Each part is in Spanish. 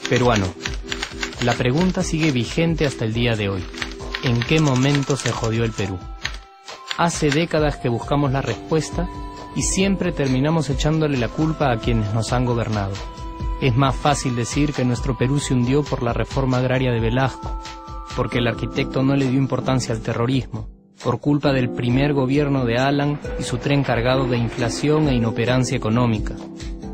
Peruano. La pregunta sigue vigente hasta el día de hoy. ¿En qué momento se jodió el Perú? Hace décadas que buscamos la respuesta y siempre terminamos echándole la culpa a quienes nos han gobernado. Es más fácil decir que nuestro Perú se hundió por la reforma agraria de Velasco, porque el arquitecto no le dio importancia al terrorismo, por culpa del primer gobierno de Alan y su tren cargado de inflación e inoperancia económica,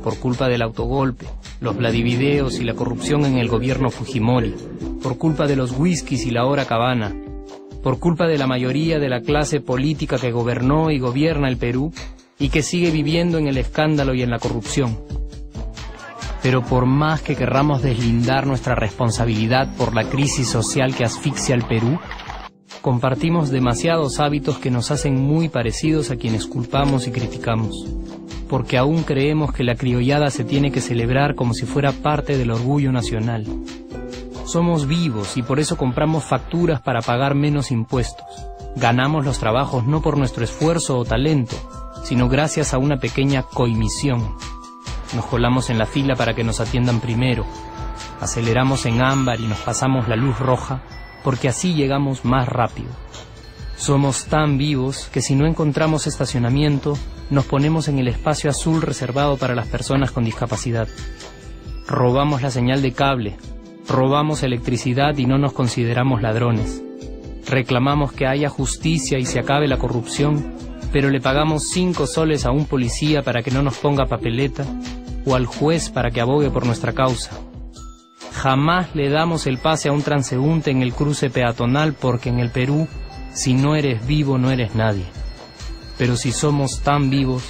por culpa del autogolpe, los Vladivideos y la corrupción en el gobierno Fujimori, por culpa de los whiskies y la hora cabana, por culpa de la mayoría de la clase política que gobernó y gobierna el Perú y que sigue viviendo en el escándalo y en la corrupción. Pero por más que querramos deslindar nuestra responsabilidad por la crisis social que asfixia al Perú, compartimos demasiados hábitos que nos hacen muy parecidos a quienes culpamos y criticamos, porque aún creemos que la criollada se tiene que celebrar como si fuera parte del orgullo nacional. Somos vivos y por eso compramos facturas para pagar menos impuestos. Ganamos los trabajos no por nuestro esfuerzo o talento, sino gracias a una pequeña coimisión. Nos colamos en la fila para que nos atiendan primero, aceleramos en ámbar y nos pasamos la luz roja, porque así llegamos más rápido. Somos tan vivos que si no encontramos estacionamiento, nos ponemos en el espacio azul reservado para las personas con discapacidad. Robamos la señal de cable, robamos electricidad y no nos consideramos ladrones. Reclamamos que haya justicia y se acabe la corrupción, pero le pagamos 5 soles a un policía para que no nos ponga papeleta o al juez para que abogue por nuestra causa. Jamás le damos el pase a un transeúnte en el cruce peatonal porque en el Perú, si no eres vivo, no eres nadie. Pero si somos tan vivos,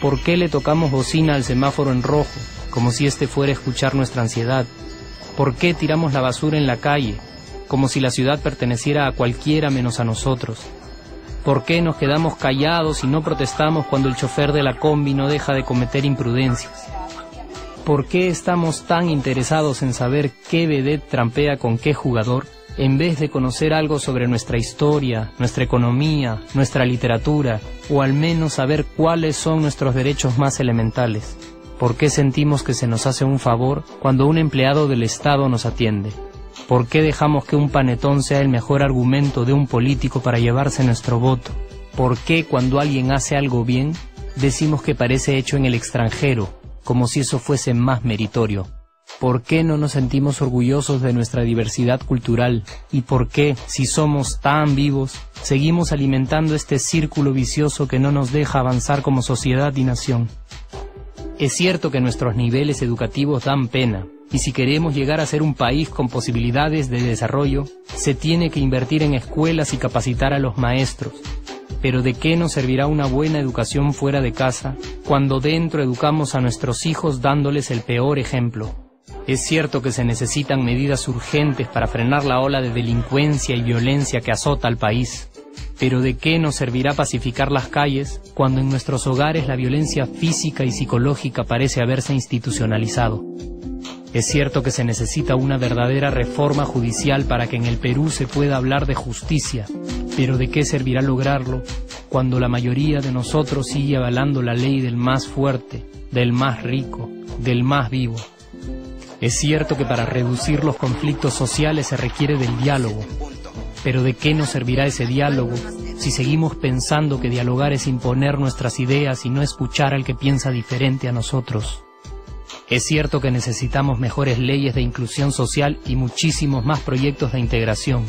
¿por qué le tocamos bocina al semáforo en rojo, como si este fuera a escuchar nuestra ansiedad? ¿Por qué tiramos la basura en la calle, como si la ciudad perteneciera a cualquiera menos a nosotros? ¿Por qué nos quedamos callados y no protestamos cuando el chofer de la combi no deja de cometer imprudencias? ¿Por qué estamos tan interesados en saber qué vedette trampea con qué jugador, en vez de conocer algo sobre nuestra historia, nuestra economía, nuestra literatura, o al menos saber cuáles son nuestros derechos más elementales? ¿Por qué sentimos que se nos hace un favor cuando un empleado del Estado nos atiende? ¿Por qué dejamos que un panetón sea el mejor argumento de un político para llevarse nuestro voto? ¿Por qué cuando alguien hace algo bien, decimos que parece hecho en el extranjero, como si eso fuese más meritorio? ¿Por qué no nos sentimos orgullosos de nuestra diversidad cultural? ¿Y por qué, si somos tan vivos, seguimos alimentando este círculo vicioso que no nos deja avanzar como sociedad y nación? Es cierto que nuestros niveles educativos dan pena, y si queremos llegar a ser un país con posibilidades de desarrollo, se tiene que invertir en escuelas y capacitar a los maestros. Pero ¿de qué nos servirá una buena educación fuera de casa, cuando dentro educamos a nuestros hijos dándoles el peor ejemplo? Es cierto que se necesitan medidas urgentes para frenar la ola de delincuencia y violencia que azota al país. Pero ¿de qué nos servirá pacificar las calles cuando en nuestros hogares la violencia física y psicológica parece haberse institucionalizado? Es cierto que se necesita una verdadera reforma judicial para que en el Perú se pueda hablar de justicia, pero ¿de qué servirá lograrlo cuando la mayoría de nosotros sigue avalando la ley del más fuerte, del más rico, del más vivo? Es cierto que para reducir los conflictos sociales se requiere del diálogo, pero ¿de qué nos servirá ese diálogo si seguimos pensando que dialogar es imponer nuestras ideas y no escuchar al que piensa diferente a nosotros? Es cierto que necesitamos mejores leyes de inclusión social y muchísimos más proyectos de integración,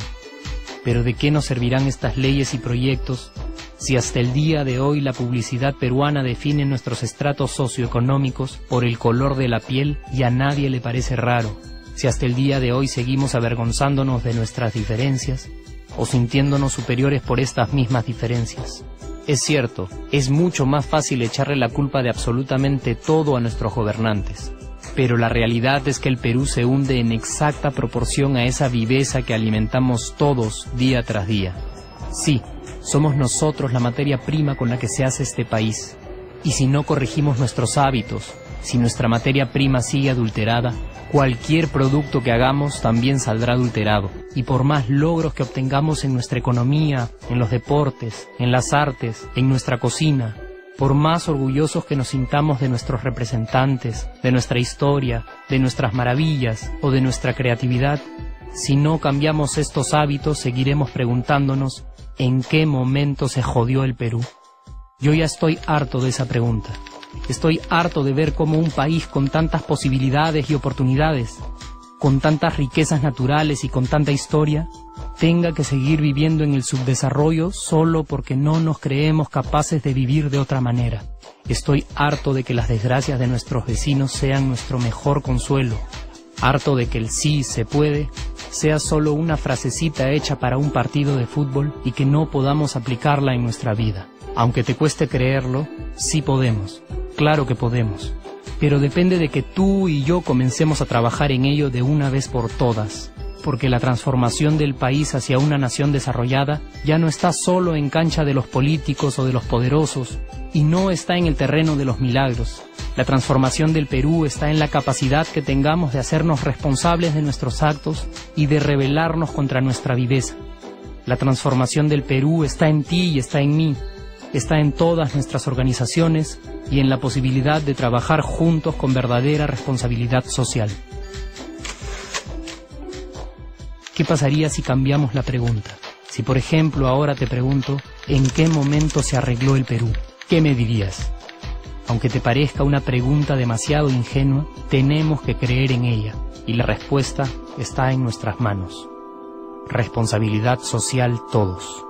pero ¿de qué nos servirán estas leyes y proyectos si hasta el día de hoy la publicidad peruana define nuestros estratos socioeconómicos por el color de la piel y a nadie le parece raro? Si hasta el día de hoy seguimos avergonzándonos de nuestras diferencias o sintiéndonos superiores por estas mismas diferencias. Es cierto, es mucho más fácil echarle la culpa de absolutamente todo a nuestros gobernantes, pero la realidad es que el Perú se hunde en exacta proporción a esa viveza que alimentamos todos día tras día. Sí, somos nosotros la materia prima con la que se hace este país, y si no corregimos nuestros hábitos, si nuestra materia prima sigue adulterada, Cualquier producto que hagamos también saldrá adulterado, y por más logros que obtengamos en nuestra economía, en los deportes, en las artes, en nuestra cocina, por más orgullosos que nos sintamos de nuestros representantes, de nuestra historia, de nuestras maravillas o de nuestra creatividad, si no cambiamos estos hábitos, seguiremos preguntándonos ¿en qué momento se jodió el Perú? Yo ya estoy harto de esa pregunta. Estoy harto de ver cómo un país con tantas posibilidades y oportunidades, con tantas riquezas naturales y con tanta historia, tenga que seguir viviendo en el subdesarrollo solo porque no nos creemos capaces de vivir de otra manera. Estoy harto de que las desgracias de nuestros vecinos sean nuestro mejor consuelo. Harto de que el sí se puede sea solo una frasecita hecha para un partido de fútbol y que no podamos aplicarla en nuestra vida. Aunque te cueste creerlo, sí podemos. Claro que podemos. Pero depende de que tú y yo comencemos a trabajar en ello de una vez por todas. Porque la transformación del país hacia una nación desarrollada ya no está solo en cancha de los políticos o de los poderosos, y no está en el terreno de los milagros. La transformación del Perú está en la capacidad que tengamos de hacernos responsables de nuestros actos y de rebelarnos contra nuestra viveza. La transformación del Perú está en ti y está en mí, está en todas nuestras organizaciones y en la posibilidad de trabajar juntos con verdadera responsabilidad social. ¿Qué pasaría si cambiamos la pregunta? Si, por ejemplo, ahora te pregunto, ¿en qué momento se arregló el Perú? ¿Qué me dirías? Aunque te parezca una pregunta demasiado ingenua, tenemos que creer en ella, y la respuesta está en nuestras manos. Responsabilidad social todos.